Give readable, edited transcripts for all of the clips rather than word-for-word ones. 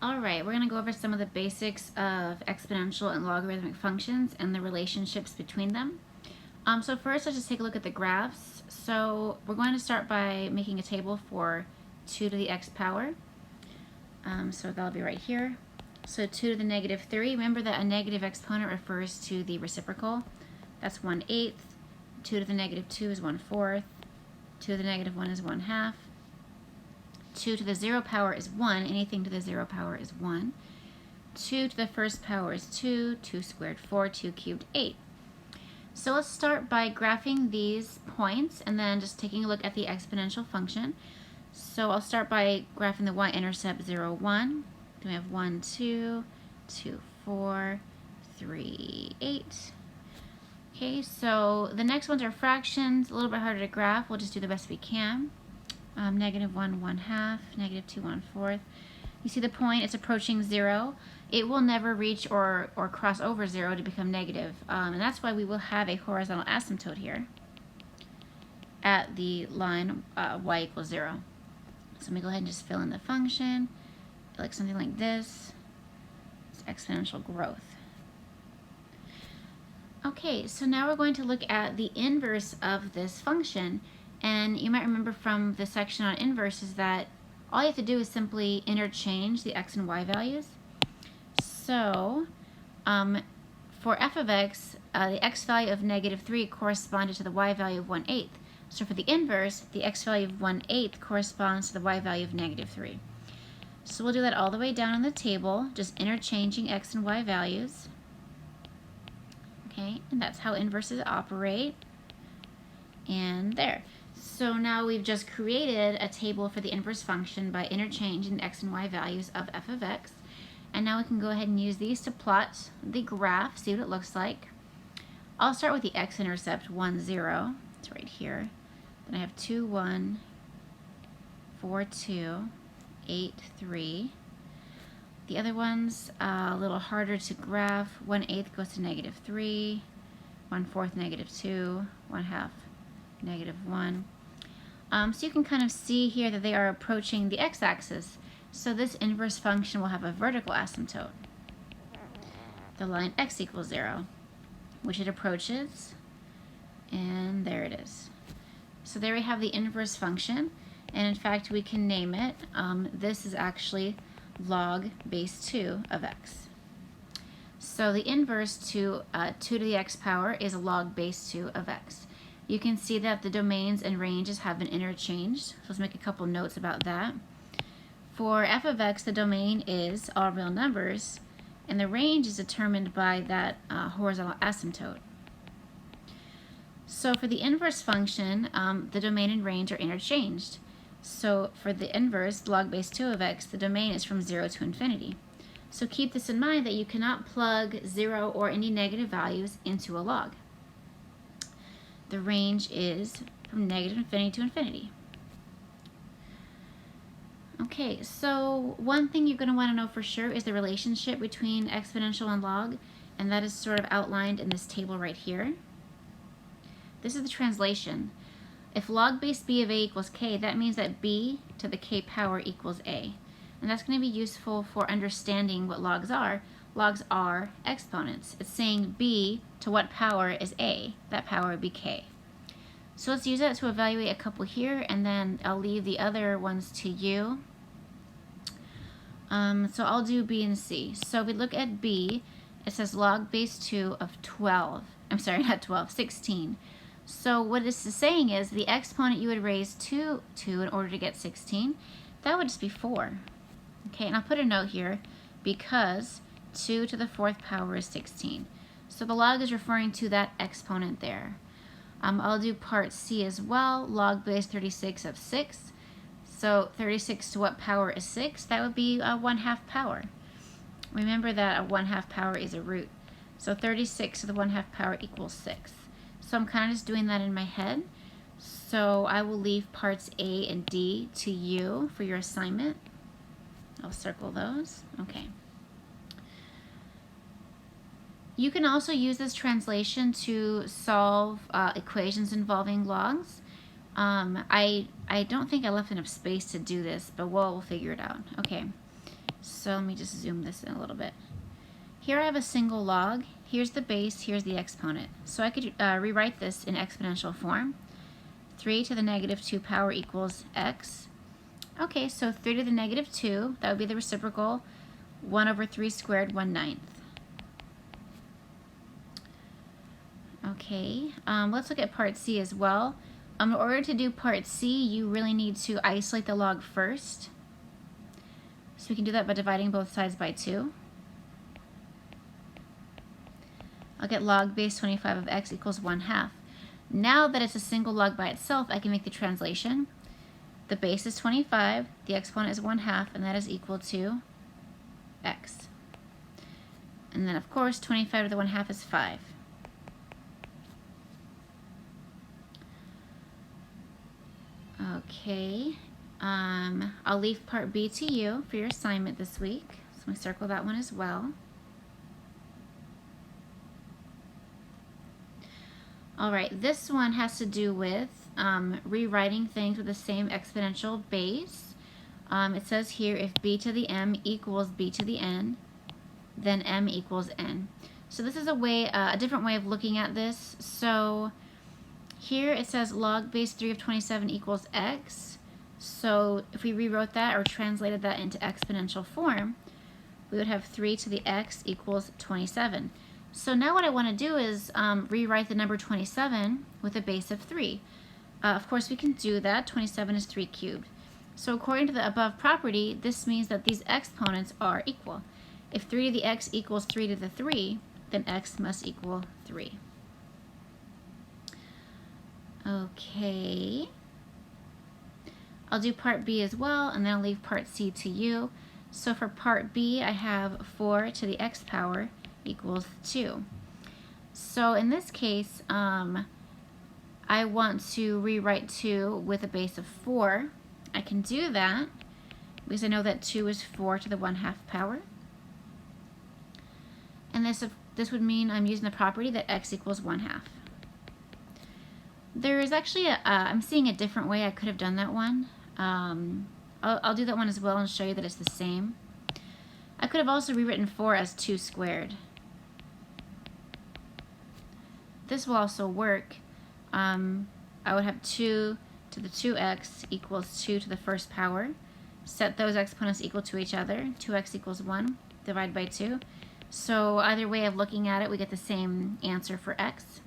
All right, we're going to go over some of the basics of exponential and logarithmic functions and the relationships between them. So first, let's just take a look at the graphs. So we're going to start by making a table for 2 to the x power. So that'll be right here. So 2 to the negative 3. Remember that a negative exponent refers to the reciprocal. That's 1/8. 2 to the negative 2 is 1/4. 2 to the negative 1 is 1/2. 2 to the 0 power is 1. Anything to the 0 power is 1. 2 to the first power is 2. 2 squared 4. 2 cubed 8. So let's start by graphing these points and then just taking a look at the exponential function. So I'll start by graphing the y-intercept 0, 1. Then we have 1, 2, 2, 4, 3, 8. Okay, so the next ones are fractions, a little bit harder to graph. We'll just do the best we can. Negative 1, 1/2, negative 2, 1/4. You see the point, it's approaching 0. It will never reach or cross over 0 to become negative. And that's why we will have a horizontal asymptote here at the line y equals 0. So let me go ahead and just fill in the function. Like something like this. It's exponential growth. Okay, so now we're going to look at the inverse of this function. And you might remember from the section on inverses that all you have to do is simply interchange the x and y values. So for f of x, the x value of negative 3 corresponded to the y value of 1/8. So for the inverse, the x value of 1/8 corresponds to the y value of negative 3. So we'll do that all the way down on the table, just interchanging x and y values. Okay, and that's how inverses operate. And there. So now we've just created a table for the inverse function by interchanging the x and y values of f of x. And now we can go ahead and use these to plot the graph, see what it looks like. I'll start with the x-intercept 1, 0. It's right here. Then I have 2, 1, 4, 2, 8, 3. The other one's a little harder to graph. 1/8 goes to negative 3. 1/4 negative 2. 1/2 negative 1. So you can kind of see here that they are approaching the x-axis. So this inverse function will have a vertical asymptote, the line x equals 0, which it approaches, and there it is. So there we have the inverse function, and in fact we can name it. This is actually log base 2 of x. So the inverse to 2 to the x power is log base 2 of x. You can see that the domains and ranges have been interchanged. So let's make a couple notes about that. For f of x, the domain is all real numbers, and the range is determined by that horizontal asymptote. So for the inverse function, the domain and range are interchanged. So for the inverse, log base 2 of x, the domain is from 0 to infinity. So keep this in mind that you cannot plug 0 or any negative values into a log. The range is from negative infinity to infinity. Okay, so one thing you're going to want to know for sure is the relationship between exponential and log, and that is sort of outlined in this table right here. This is the translation. If log base b of a equals k, that means that b to the k power equals a. And that's going to be useful for understanding what logs are. Logs are exponents. It's saying b to what power is a. That power would be k. So let's use that to evaluate a couple here, and then I'll leave the other ones to you. So I'll do b and c. So if we look at b, it says log base 2 of 12. I'm sorry, not 12, 16. So what this is saying is the exponent you would raise 2 to in order to get 16, that would just be 4. Okay, and I'll put a note here because 2 to the 4th power is 16. So the log is referring to that exponent there. I'll do part C as well, log base 36 of 6. So 36 to what power is 6? That would be 1/2 power. Remember that a 1/2 power is a root. So 36 to the 1/2 power equals 6. So I'm kind of just doing that in my head. So I will leave parts A and D to you for your assignment. I'll circle those. Okay. You can also use this translation to solve equations involving logs. I don't think I left enough space to do this, but we'll figure it out. Okay, So let me just zoom this in a little bit. Here I have a single log. Here's the base, here's the exponent. So I could rewrite this in exponential form. 3 to the negative 2 power equals x. Okay, so 3 to the negative 2, that would be the reciprocal. 1 over 3 squared, 1/9. Okay, let's look at part C as well. In order to do part C, you really need to isolate the log first. So we can do that by dividing both sides by 2. I'll get log base 25 of x equals 1/2. Now that it's a single log by itself, I can make the translation. The base is 25, the exponent is 1/2, and that is equal to x. And then of course 25 to the 1/2 is 5. Okay, I'll leave part B to you for your assignment this week. So I'm going to circle that one as well. Alright, this one has to do with rewriting things with the same exponential base. It says here if b to the m equals b to the n, then m equals n. So this is a different way of looking at this. So here it says log base 3 of 27 equals x. So if we rewrote that or translated that into exponential form, we would have 3 to the x equals 27. So now what I want to do is rewrite the number 27 with a base of 3. Of course we can do that. 27 is 3 cubed. So according to the above property, this means that these exponents are equal. If 3 to the x equals 3 to the 3, then x must equal 3. Okay. I'll do part B as well, and then I'll leave part C to you. So for part B, I have 4 to the x power equals 2. So in this case, I want to rewrite 2 with a base of 4. I can do that because I know that 2 is 4 to the 1/2 power. And this would mean I'm using the property that x equals 1/2. There is actually I'm seeing a different way I could have done that one. I'll do that one as well and show you that it's the same. I could have also rewritten 4 as 2 squared. This will also work. I would have 2 to the 2x equals 2 to the first power. Set those exponents equal to each other. 2x equals 1, divide by 2. So either way of looking at it, we get the same answer for x.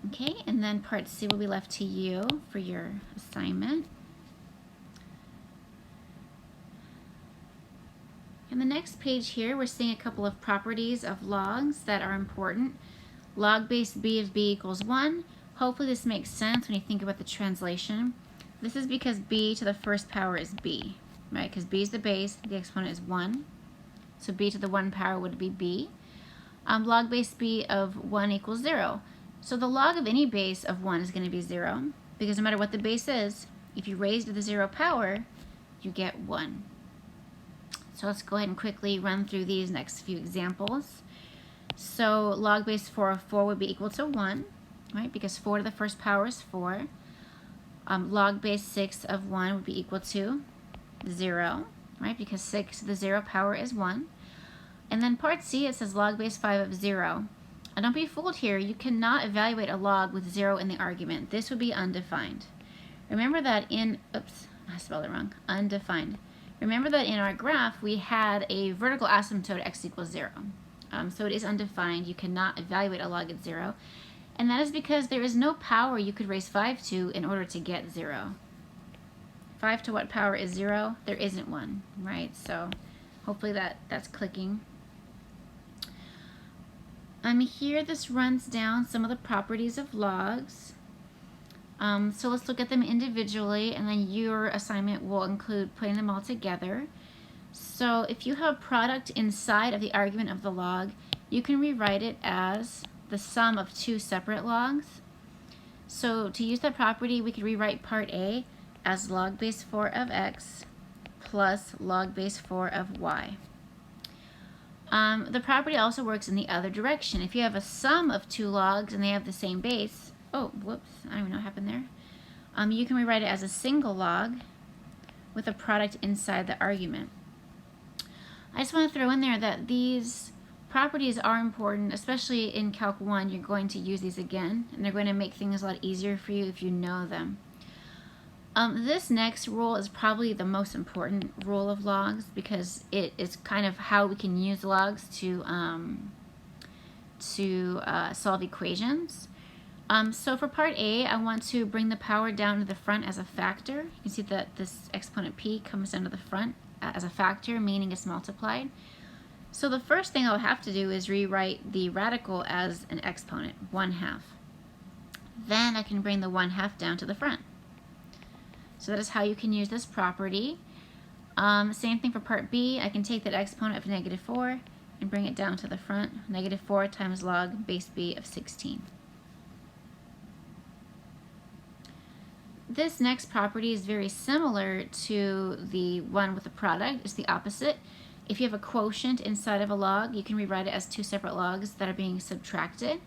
Okay, and then part C will be left to you for your assignment. In the next page here, we're seeing a couple of properties of logs that are important. Log base b of b equals 1. Hopefully this makes sense when you think about the translation. This is because b to the first power is b, right? Because b is the base, the exponent is 1. So b to the 1 power would be b. Log base b of 1 equals 0. So the log of any base of 1 is going to be 0, because no matter what the base is, if you raise to the 0 power, you get 1. So let's go ahead and quickly run through these next few examples. So log base 4 of 4 would be equal to 1, right? Because 4 to the first power is 4. Log base 6 of 1 would be equal to 0, right? Because 6 to the 0 power is 1. And then part C, it says log base 5 of 0. And don't be fooled here. You cannot evaluate a log with 0 in the argument. This would be undefined. Remember that in, oops, I spelled it wrong, undefined. Remember that in our graph, we had a vertical asymptote x equals 0. So it is undefined. You cannot evaluate a log at 0. And that is because there is no power you could raise 5 to in order to get 0. 5 to what power is 0? There isn't one, right? So hopefully that's clicking. Here this runs down some of the properties of logs. So let's look at them individually, and then your assignment will include putting them all together. So if you have a product inside of the argument of the log, you can rewrite it as the sum of 2 separate logs. So to use that property, we could rewrite part A as log base 4 of x plus log base 4 of y. The property also works in the other direction. If you have a sum of 2 logs and they have the same base, oh, whoops, I don't even know what happened there. You can rewrite it as a single log with a product inside the argument. I just want to throw in there that these properties are important, especially in Calc 1. You're going to use these again, and they're going to make things a lot easier for you if you know them. This next rule is probably the most important rule of logs because it is kind of how we can use logs to solve equations. So for part A, I want to bring the power down to the front as a factor. You can see that this exponent p comes down to the front as a factor, meaning it's multiplied. So the first thing I'll have to do is rewrite the radical as an exponent, 1/2. Then I can bring the 1/2 down to the front. So that is how you can use this property. Same thing for part B. I can take that exponent of -4 and bring it down to the front. -4 times log base b of 16. This next property is very similar to the one with the product. It's the opposite. If you have a quotient inside of a log, you can rewrite it as two separate logs that are being subtracted,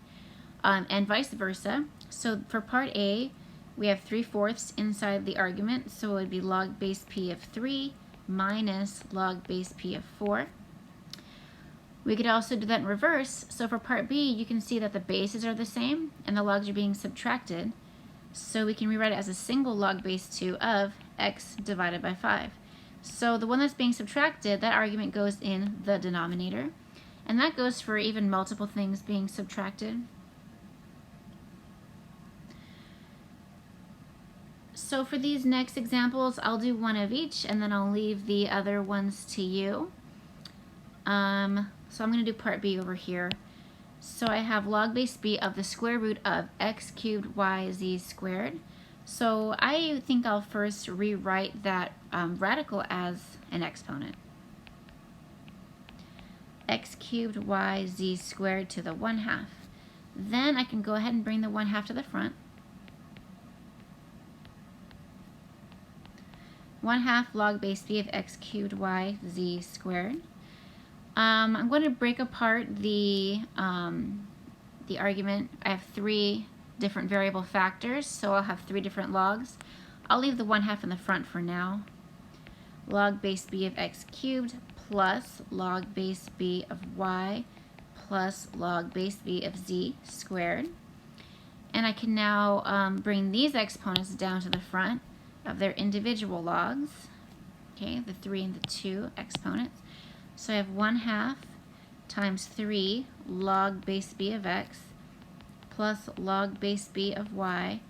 and vice versa. So for part A, we have 3/4 inside the argument, so it would be log base p of 3 minus log base p of 4. We could also do that in reverse. So for part B, you can see that the bases are the same and the logs are being subtracted. So we can rewrite it as a single log base 2 of x divided by 5. So the one that's being subtracted, that argument goes in the denominator. And that goes for even multiple things being subtracted. So for these next examples, I'll do one of each and then I'll leave the other ones to you. So I'm going to do part B over here. So I have log base b of the square root of x cubed y z squared. So I think I'll first rewrite that radical as an exponent. X cubed y z squared to the 1/2. Then I can go ahead and bring the 1/2 to the front. 1/2 log base b of x cubed y z squared. I'm going to break apart the argument. I have 3 different variable factors, so I'll have 3 different logs. I'll leave the 1/2 in the front for now. Log base b of x cubed plus log base b of y plus log base b of z squared. And I can now bring these exponents down to the front of their individual logs. Okay, the 3 and the 2 exponents. So I have 1/2 times 3 log base b of x plus log base b of y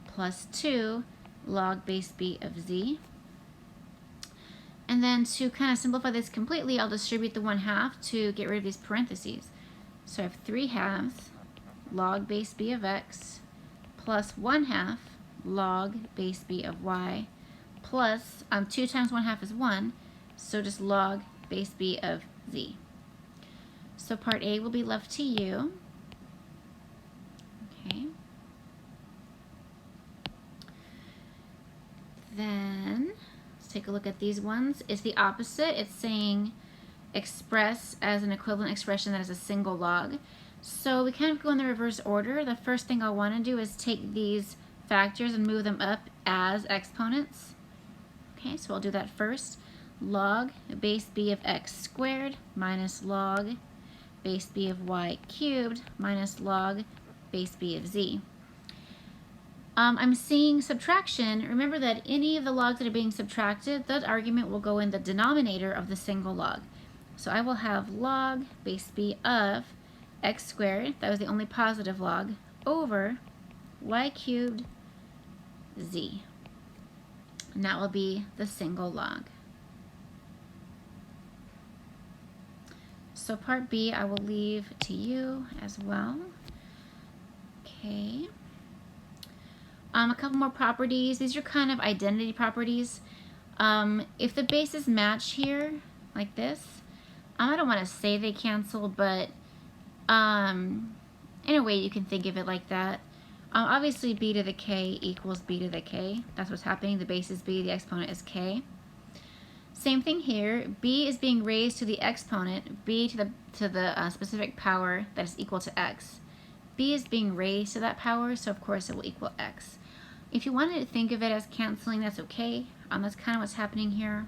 plus 2 log base b of z. And then to kind of simplify this completely, I'll distribute the 1/2 to get rid of these parentheses. So I have 3/2 log base b of x plus 1/2 log base b of y plus 2 times 1/2 is 1, so just log base b of z. So part A will be left to you. Okay. Then let's take a look at these ones. It's the opposite. It's saying express as an equivalent expression that is a single log. So we kind of go in the reverse order. The first thing I'll want to do is take these factors and move them up as exponents. Okay, so I'll do that first. Log base b of x squared minus log base b of y cubed minus log base b of z. I'm seeing subtraction. Remember that any of the logs that are being subtracted, that argument will go in the denominator of the single log. So I will have log base b of x squared, that was the only positive log, over y cubed z. And that will be the single log. So part B I will leave to you as well. Okay. A couple more properties. These are kind of identity properties. If the bases match here, like this, I don't want to say they cancel, but in a way you can think of it like that. Obviously b to the k equals b to the k. That's what's happening. The base is b, the exponent is k. Same thing here. B is being raised to the exponent, b to the specific power that is equal to x. B is being raised to that power, so of course it will equal x. If you wanted to think of it as canceling, that's okay. That's kind of what's happening here.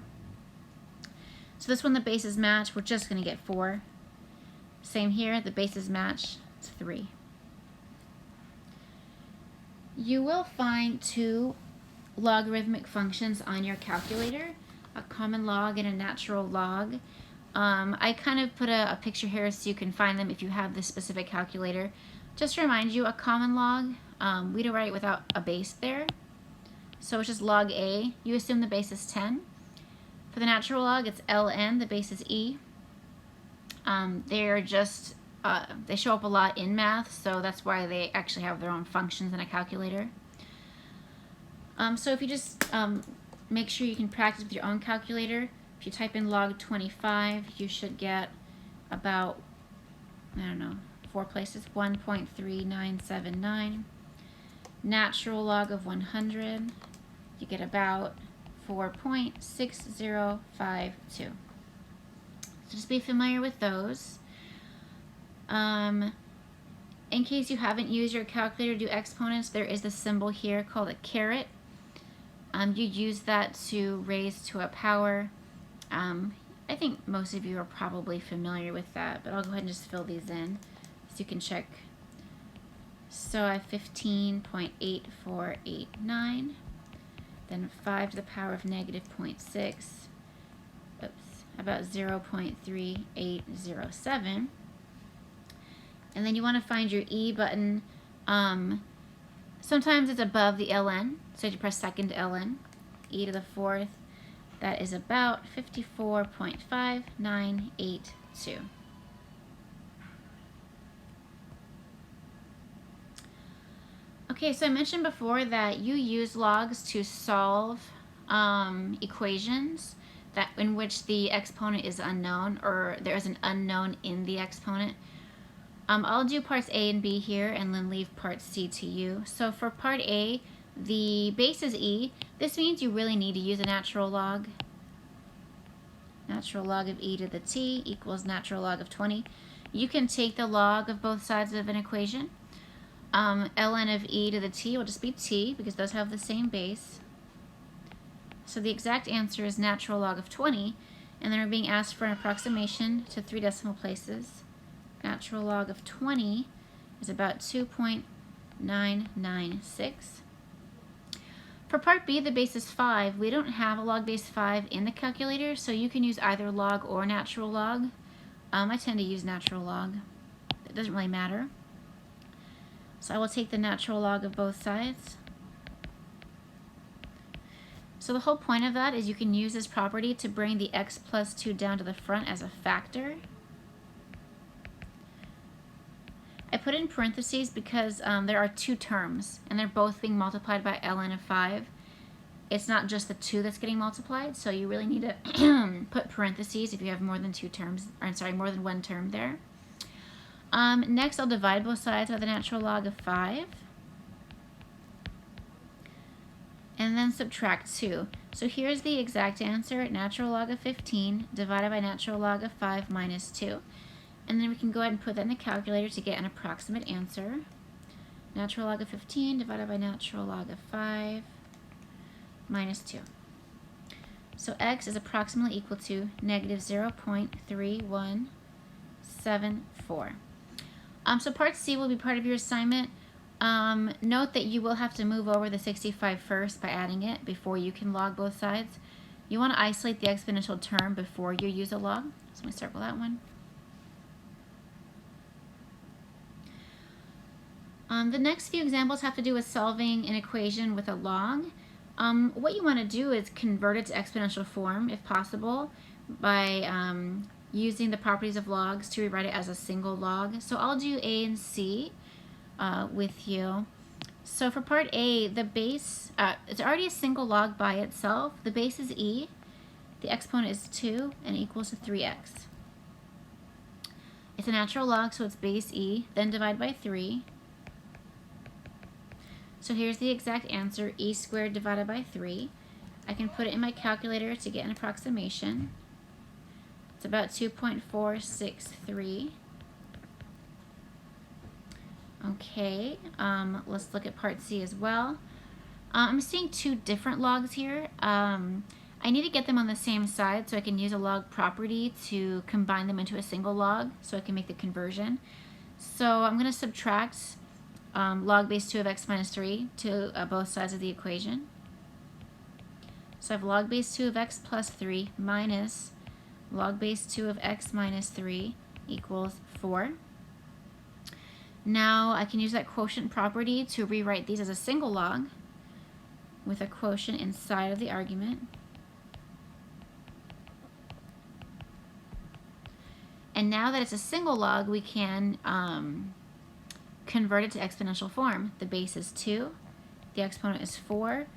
So this one, the bases match, we're just going to get 4. Same here, the bases match, it's 3. You will find 2 logarithmic functions on your calculator, a common log and a natural log. I kind of put a picture here so you can find them if you have this specific calculator. Just to remind you, a common log, we do write without a base there. So it's just log A. You assume the base is 10. For the natural log, it's ln, the base is e. They're just, they show up a lot in math, so that's why they actually have their own functions in a calculator. So if you just make sure you can practice with your own calculator. If you type in log 25, you should get about, I don't know, 4 places, 1.3979. Natural log of 100, you get about 4.6052. So just be familiar with those. In case you haven't used your calculator to do exponents, there is a symbol here called a caret. You use that to raise to a power. I think most of you are probably familiar with that, but I'll go ahead and just fill these in so you can check. So I have 15.8489, then 5 to the power of negative 0.6, about 0.3807. And then you want to find your E button. Sometimes it's above the ln, so you press second ln, e to the 4th. That is about 54.5982. Okay, so I mentioned before that you use logs to solve equations that in which the exponent is unknown, or there is an unknown in the exponent. I'll do parts A and B here and then leave part C to you. So for part A, the base is e. This means you really need to use a natural log. Natural log of e to the t equals natural log of 20. You can take the log of both sides of an equation. Ln of e to the t will just be t because those have the same base. So the exact answer is natural log of 20, and then we're being asked for an approximation to 3 decimal places. Natural log of 20 is about 2.996. For part B, the base is 5. We don't have a log base 5 in the calculator, so you can use either log or natural log. I tend to use natural log. It doesn't really matter. So I will take the natural log of both sides. So the whole point of that is you can use this property to bring the x plus 2 down to the front as a factor. I put it in parentheses because there are 2 terms, and they're both being multiplied by ln of 5. It's not just the 2 that's getting multiplied, so you really need to put parentheses if you have more than 2 terms, or I'm sorry, more than 1 term there. Next, I'll divide both sides by the natural log of 5. And then subtract 2. So here's the exact answer, natural log of 15 divided by natural log of 5 minus 2. And then we can go ahead and put that in the calculator to get an approximate answer. Natural log of 15 divided by natural log of 5 minus 2. So x is approximately equal to negative 0.3174. So part C will be part of your assignment. Note that you will have to move over the 65 first by adding it before you can log both sides. You want to isolate the exponential term before you use a log. So let me circle that one. The next few examples have to do with solving an equation with a log. What you want to do is convert it to exponential form, if possible, by using the properties of logs to rewrite it as a single log. So I'll do A and C with you. So for part A, the base, it's already a single log by itself. The base is e, the exponent is 2, and equals to 3x. It's a natural log, so it's base e, then divide by 3. So here's the exact answer, e squared divided by 3. I can put it in my calculator to get an approximation. It's about 2.463. Okay, let's look at part C as well. I'm seeing 2 different logs here. I need to get them on the same side so I can use a log property to combine them into a single log so I can make the conversion. So I'm going to subtract log base 2 of x minus 3 to both sides of the equation. So I have log base 2 of x plus 3 minus log base 2 of x minus 3 equals 4. Now I can use that quotient property to rewrite these as a single log with a quotient inside of the argument. And now that it's a single log, we can convert it to exponential form. The base is 2, the exponent is 4,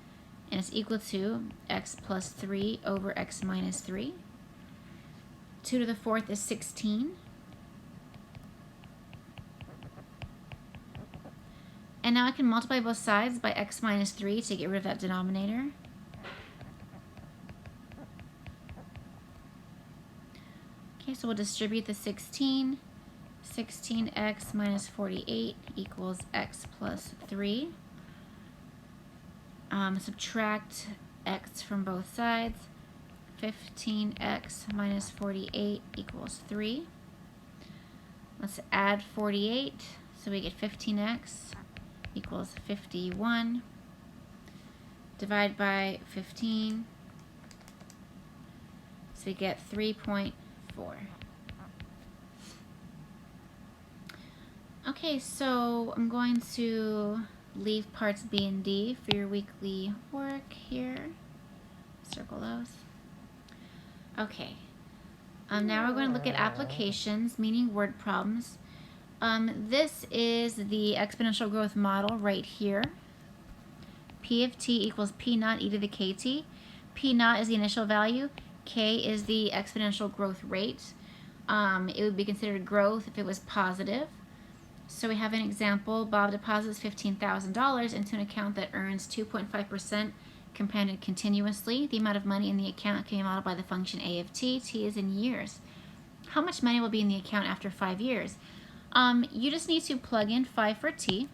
and it's equal to x plus 3 over x minus 3. 2 to the 4th is 16. And now I can multiply both sides by x minus 3 to get rid of that denominator. Okay, so we'll distribute the 16. 16x minus 48 equals x plus 3. Subtract x from both sides. 15x minus 48 equals 3. Let's add 48, so we get 15x equals 51. Divide by 15, so we get 3.4. Okay, so I'm going to leave parts B and D for your weekly work here. Circle those. Okay. Now we're going to look at applications, meaning word problems. This is the exponential growth model right here. P of t equals P naught e to the kt. P naught is the initial value. K is the exponential growth rate. It would be considered growth if it was positive. So we have an example. Bob deposits $15,000 into an account that earns 2.5% compounded continuously. The amount of money in the account can be modeled by the function a of t. T is in years. How much money will be in the account after 5 years? You just need to plug in 5 for t.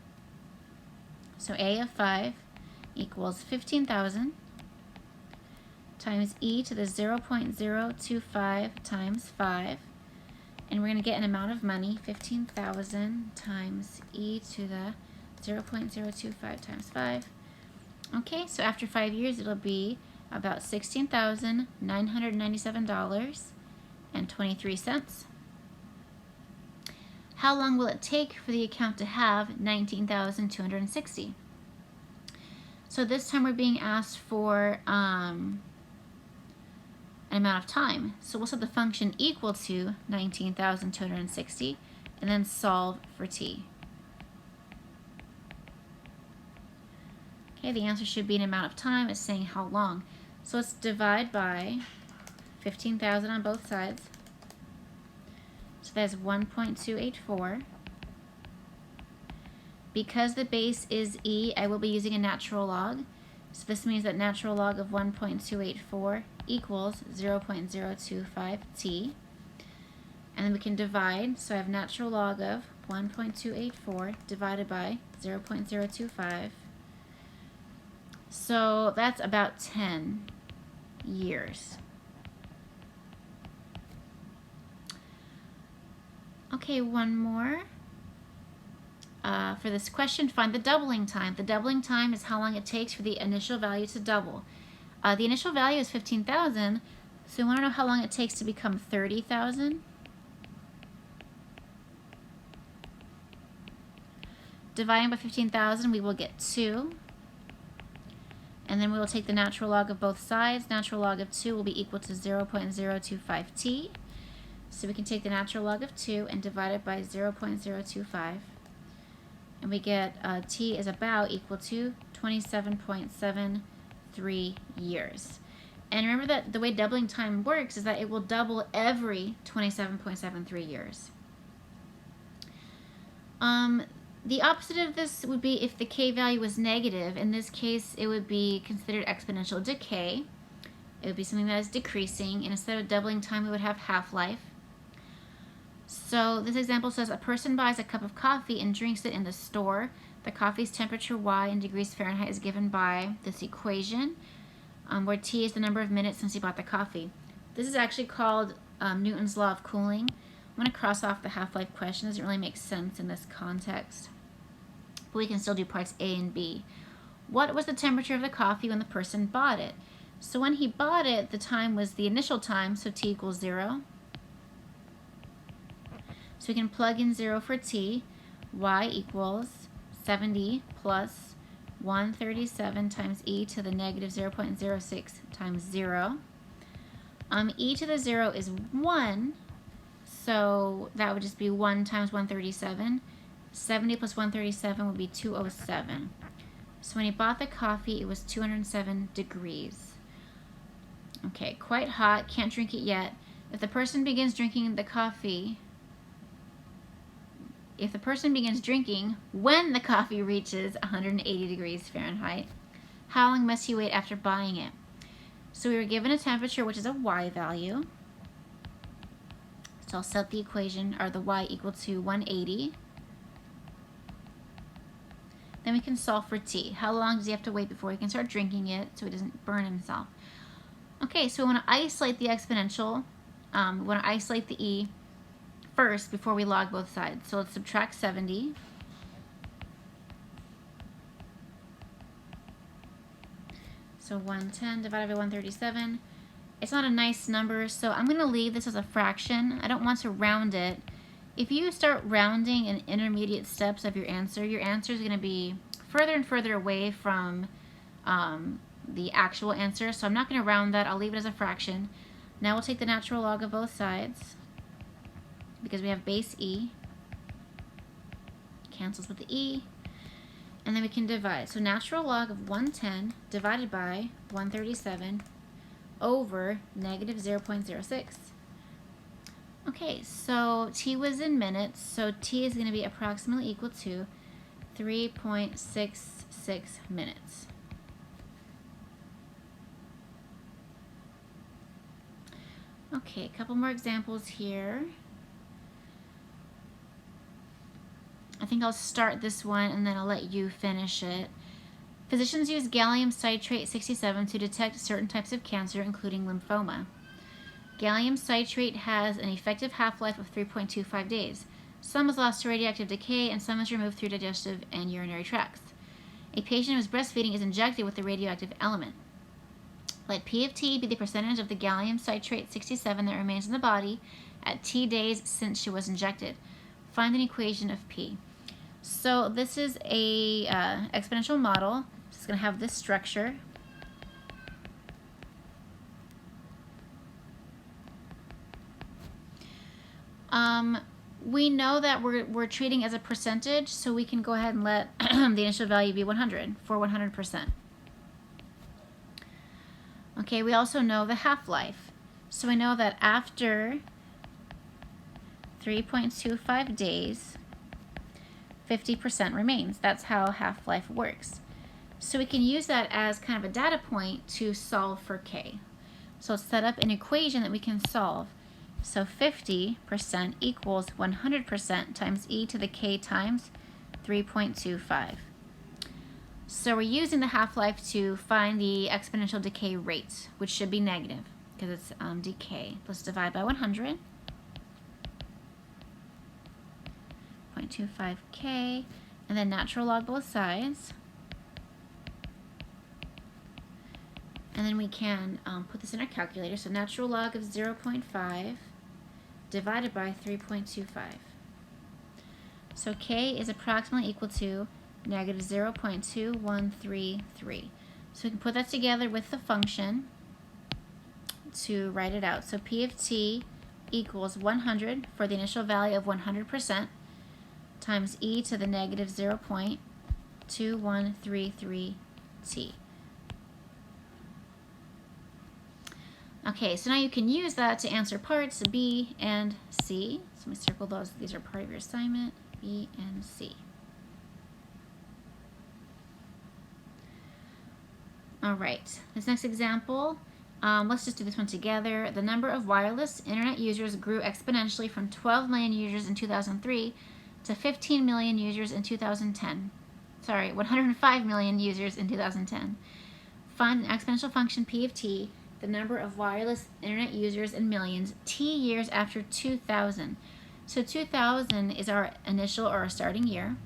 So a of 5 equals 15,000 times e to the 0.025 times 5. And we're going to get an amount of money, 15,000 times e to the 0.025 times 5. Okay, so after 5 years, it'll be about $16,997.23. How long will it take for the account to have 19,260? So this time we're being asked for an amount of time. So we'll set the function equal to 19,260 and then solve for t. Okay, the answer should be an amount of time. It's saying how long. So let's divide by 15,000 on both sides. So that's 1.284. Because the base is e, I will be using a natural log. So this means that natural log of 1.284 equals 0.025t. And then we can divide. So I have natural log of 1.284 divided by 0.025. So that's about 10 years. Okay, one more. For this question, find the doubling time. The doubling time is how long it takes for the initial value to double. The initial value is 15,000, so we want to know how long it takes to become 30,000. Dividing by 15,000, we will get 2. And then we will take the natural log of both sides. Natural log of 2 will be equal to 0.025t. So we can take the natural log of 2 and divide it by 0.025. And we get t is about equal to 27.73 years. And remember that the way doubling time works is that it will double every 27.73 years. The opposite of this would be if the k value was negative. In this case, it would be considered exponential decay. It would be something that is decreasing, and instead of doubling time, we would have half-life. So this example says a person buys a cup of coffee and drinks it in the store. The coffee's temperature Y in degrees Fahrenheit is given by this equation. where T is the number of minutes since you bought the coffee. This is actually called Newton's law of cooling. I'm going to cross off the half-life question. It doesn't really make sense in this context. But we can still do parts A and B. What was the temperature of the coffee when the person bought it? So when he bought it, the time was the initial time, so T equals 0. So we can plug in 0 for T. Y equals 70 plus 137 times e to the negative 0.06 times 0. E to the 0 is 1, so that would just be 1 times 137. 70 plus 137 would be 207. So when he bought the coffee, it was 207 degrees. Okay, quite hot, can't drink it yet. If the person begins drinking the coffee, when the coffee reaches 180 degrees Fahrenheit, how long must he wait after buying it? So we were given a temperature, which is a y value. So I'll set the equation, or the y equal to 180. Then we can solve for T. How long does he have to wait before he can start drinking it so he doesn't burn himself? Okay, so we want to isolate the exponential. We want to isolate the e first before we log both sides. So let's subtract 70. So 110 divided by 137. It's not a nice number, so I'm going to leave this as a fraction. I don't want to round it. If you start rounding in intermediate steps of your answer is going to be further and further away from the actual answer. So I'm not going to round that. I'll leave it as a fraction. Now we'll take the natural log of both sides because we have base e. Cancels with the e. And then we can divide. So natural log of 110 divided by 137 over negative 0.06. Okay, so T was in minutes, so T is going to be approximately equal to 3.66 minutes. Okay, a couple more examples here. I think I'll start this one and then I'll let you finish it. Physicians use gallium citrate 67 to detect certain types of cancer, including lymphoma. Gallium citrate has an effective half-life of 3.25 days. Some is lost to radioactive decay and some is removed through digestive and urinary tracts. A patient who is breastfeeding is injected with the radioactive element. Let P of T be the percentage of the gallium citrate 67 that remains in the body at T days since she was injected. Find an equation of P. So this is a exponential model. It's going to have this structure. We know that we're treating as a percentage, so we can go ahead and let the initial value be 100 for 100%. Okay, we also know the half-life. So we know that after 3.25 days, 50% remains. That's how half-life works. So we can use that as kind of a data point to solve for K. So let's set up an equation that we can solve. So 50% equals 100% times e to the k times 3.25. So we're using the half-life to find the exponential decay rate, which should be negative because it's decay. Let's divide by 100. 0.25k, and then natural log both sides. And then we can put this in our calculator. So natural log of 0.5 divided by 3.25. So k is approximately equal to negative 0.2133. So we can put that together with the function to write it out. So P of T equals 100 for the initial value of 100% times e to the negative 0.2133t. Okay, so now you can use that to answer parts B and C. So let me circle those. These are part of your assignment, B and C. All right, this next example, let's just do this one together. The number of wireless internet users grew exponentially from 12 million users in 2003 to 15 million users in 2010. Sorry, 105 million users in 2010. Find an exponential function p of t, the number of wireless internet users in millions, t years after 2000. So 2000 is our initial or our starting year.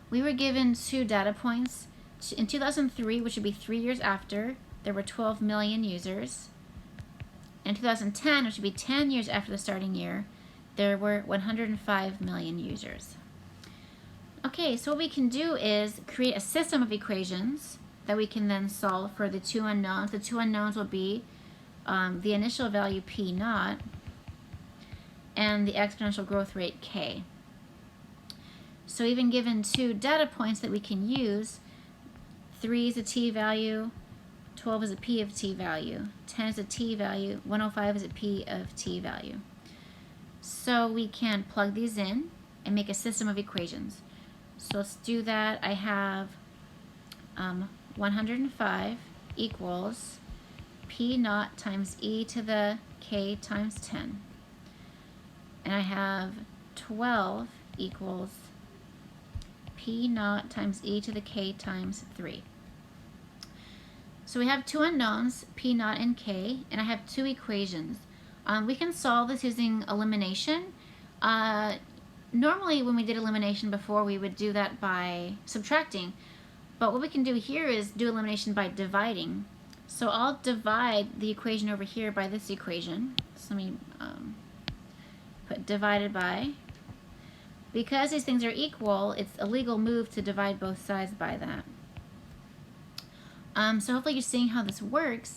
We were given 2 data points. In 2003, which would be 3 years after, there were 12 million users. In 2010, which would be 10 years after the starting year, there were 105 million users. Okay, so what we can do is create a system of equations that we can then solve for the 2 unknowns. The 2 unknowns will be the initial value p naught and the exponential growth rate k. So we've been given 2 data points that we can use. 3 is a t value, 12 is a p of t value, 10 is a t value, 105 is a p of t value. So we can plug these in and make a system of equations. So let's do that. I have 105 equals p naught times e to the k times 10. And I have 12 equals p naught times e to the k times 3. So we have 2 unknowns, p naught and k, and I have 2 equations. We can solve this using elimination. Normally when we did elimination before, we would do that by subtracting. But what we can do here is do elimination by dividing. So I'll divide the equation over here by this equation. So let me put divided by. Because these things are equal, it's a legal move to divide both sides by that. So hopefully you're seeing how this works.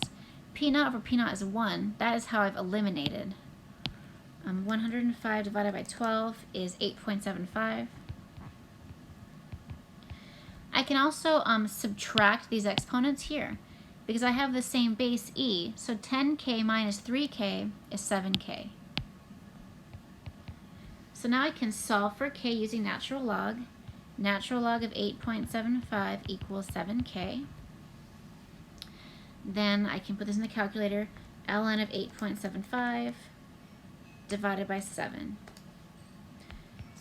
P naught over P naught is 1. That is how I've eliminated. 105 divided by 12 is 8.75. I can also subtract these exponents here because I have the same base e. So 10k minus 3k is 7k. So now I can solve for k using natural log. Natural log of 8.75 equals 7k. Then I can put this in the calculator. ln of 8.75 divided by 7.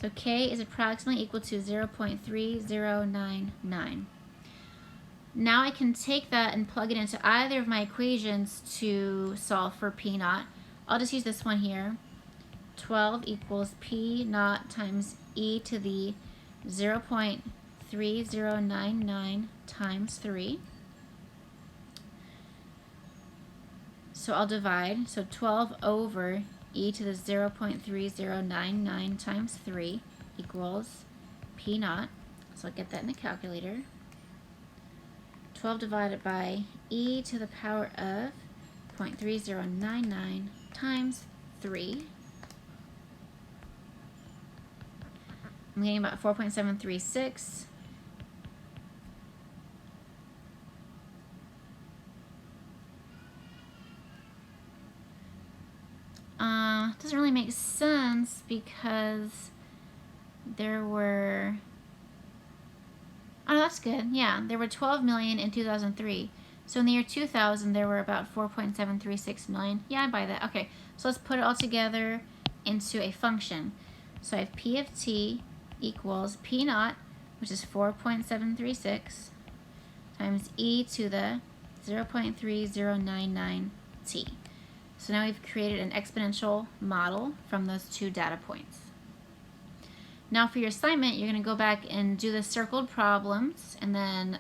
So k is approximately equal to 0.3099. Now I can take that and plug it into either of my equations to solve for p naught. I'll just use this one here. 12 equals p naught times e to the 0.3099 times 3. So I'll divide. So 12 over e to the 0.3099 times 3 equals p naught. So I'll get that in the calculator. 12 divided by e to the power of 0.3099 times 3. I'm getting about 4.736. Doesn't really make sense because there were, oh, that's good. Yeah, there were 12 million in 2003. So in the year 2000, there were about 4.736 million. Yeah, I buy that. Okay, so let's put it all together into a function. So I have p of t equals p naught, which is 4.736, times e to the 0.3099 t. So now we've created an exponential model from those 2 data points. Now for your assignment, you're going to go back and do the circled problems and then